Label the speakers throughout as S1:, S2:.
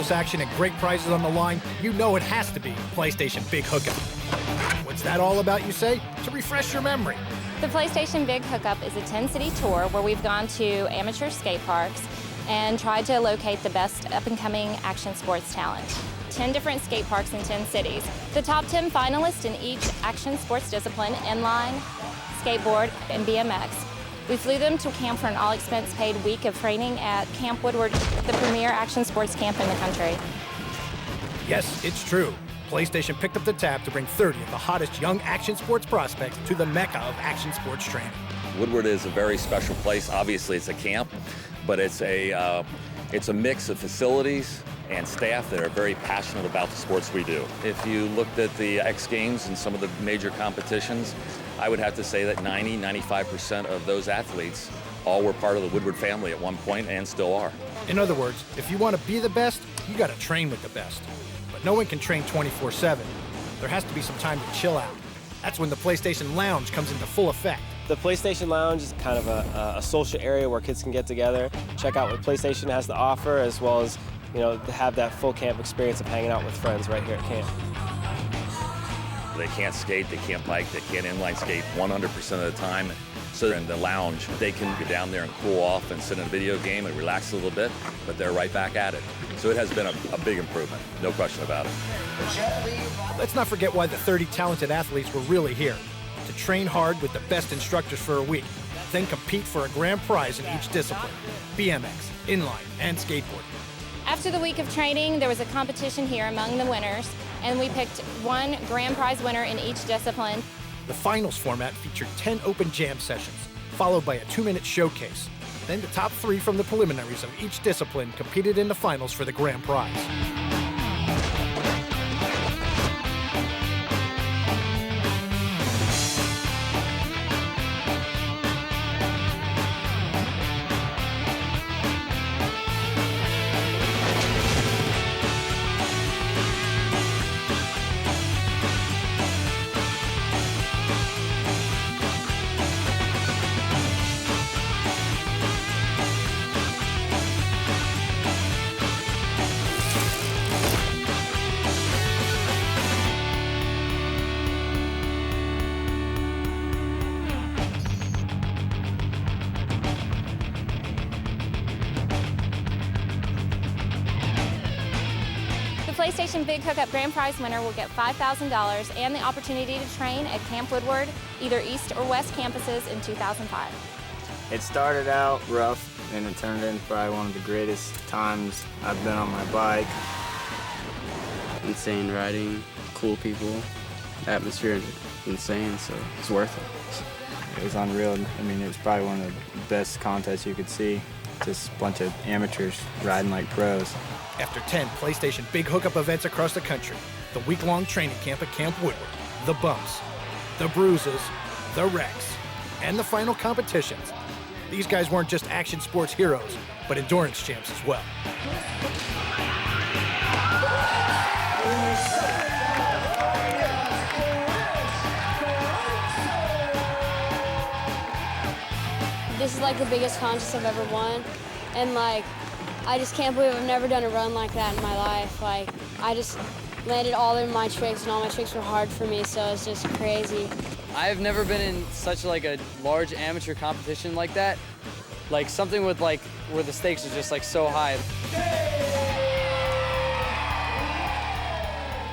S1: bonus action and great prizes on the line, you know it has to be PlayStation Big Hookup. What's that all about, you say? To refresh your memory.
S2: The PlayStation Big Hookup is a 10-city tour where we've gone to amateur skate parks and tried to locate the best up-and-coming action sports talent. 10 different skate parks in 10 cities. The top 10 finalists in each action sports discipline, inline, skateboard, and BMX. We flew them to camp for an all-expense-paid week of training at Camp Woodward, the premier action sports camp in the country.
S1: Yes, it's true. PlayStation picked up the tab to bring 30 of the hottest young action sports prospects to the mecca of action sports training.
S3: Woodward is a very special place. Obviously, it's a camp, but it's a mix of facilities and staff that are very passionate about the sports we do. If you looked at the X Games and some of the major competitions, I would have to say that 95% of those athletes all were part of the Woodward family at one point and still are.
S1: In other words, if you want to be the best, you got to train with the best. But no one can train 24/7. There has to be some time to chill out. That's when the PlayStation Lounge comes into full effect.
S4: The PlayStation Lounge is kind of a social area where kids can get together, check out what PlayStation has to offer, as well as, you know, to have that full camp experience of hanging out with friends right here at camp.
S3: They can't skate, they can't bike, they can't inline skate 100% of the time. So in the lounge, they can get down there and cool off and sit in a video game and relax a little bit, but they're right back at it. So it has been a big improvement, no question about it.
S1: Let's not forget why the 30 talented athletes were really here. To train hard with the best instructors for a week, then compete for a grand prize in each discipline, BMX, inline, and skateboard.
S2: After the week of training, there was a competition here among the winners, and we picked one grand prize winner in each discipline.
S1: The finals format featured 10 open jam sessions, followed by a 2-minute showcase. Then the top 3 from the preliminaries of each discipline competed in the finals for the grand prize.
S2: The PlayStation Big Hookup Grand Prize winner will get $5,000 and the opportunity to train at Camp Woodward, either East or West campuses in 2005.
S5: It started out rough and it turned into probably one of the greatest times I've been on my bike.
S6: Insane riding, cool people, atmosphere insane, so it's worth it.
S5: It was unreal. I mean, it was probably one of the best contests you could see. Just a bunch of amateurs riding like pros.
S1: After 10 PlayStation Big Hookup events across the country, the week-long training camp at Camp Woodward, the bumps, the bruises, the wrecks, and the final competitions, these guys weren't just action sports heroes, but endurance champs as well.
S7: This is like the biggest contest I've ever won, and like, I just can't believe I've never done a run like that in my life. Like, I just landed all of my tricks, and all my tricks were hard for me, so it's just crazy.
S8: I've never been in such like a large amateur competition like that. Like something with like, where the stakes are just like so high.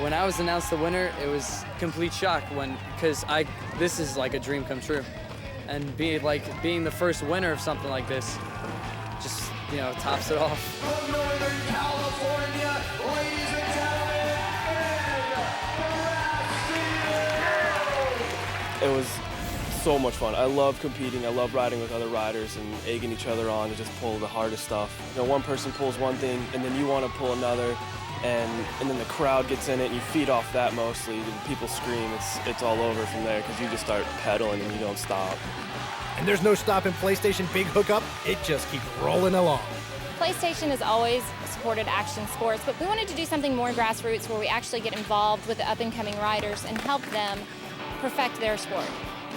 S8: When I was announced the winner, it was complete shock because this is like a dream come true. And being the first winner of something like this, just, you know, tops it off.
S9: From Northern California, ladies and gentlemen,
S4: It was so much fun. I love competing. I love riding with other riders and egging each other on to just pull the hardest stuff. You know, one person pulls one thing, and then you want to pull another, and then the crowd gets in it, and you feed off that mostly. And people scream. It's all over from there because you just start pedaling and you don't stop.
S1: And there's no stopping PlayStation Big Hookup. It just keeps rolling along.
S2: PlayStation has always supported action sports, but we wanted to do something more grassroots where we actually get involved with the up-and-coming riders and help them perfect their sport.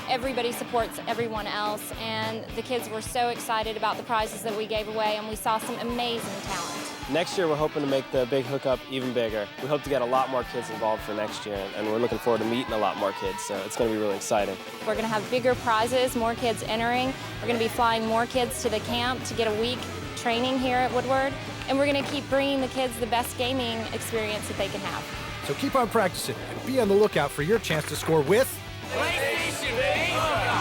S2: Everybody supports everyone else, and the kids were so excited about the prizes that we gave away, and we saw some amazing talent.
S4: Next year, we're hoping to make the big hookup even bigger. We hope to get a lot more kids involved for next year, and we're looking forward to meeting a lot more kids, so it's going to be really exciting.
S2: We're going to have bigger prizes, more kids entering. We're going to be flying more kids to the camp to get a week training here at Woodward, and we're going to keep bringing the kids the best gaming experience that they can have.
S1: So keep on practicing and be on the lookout for your chance to score with
S9: PlayStation, baby!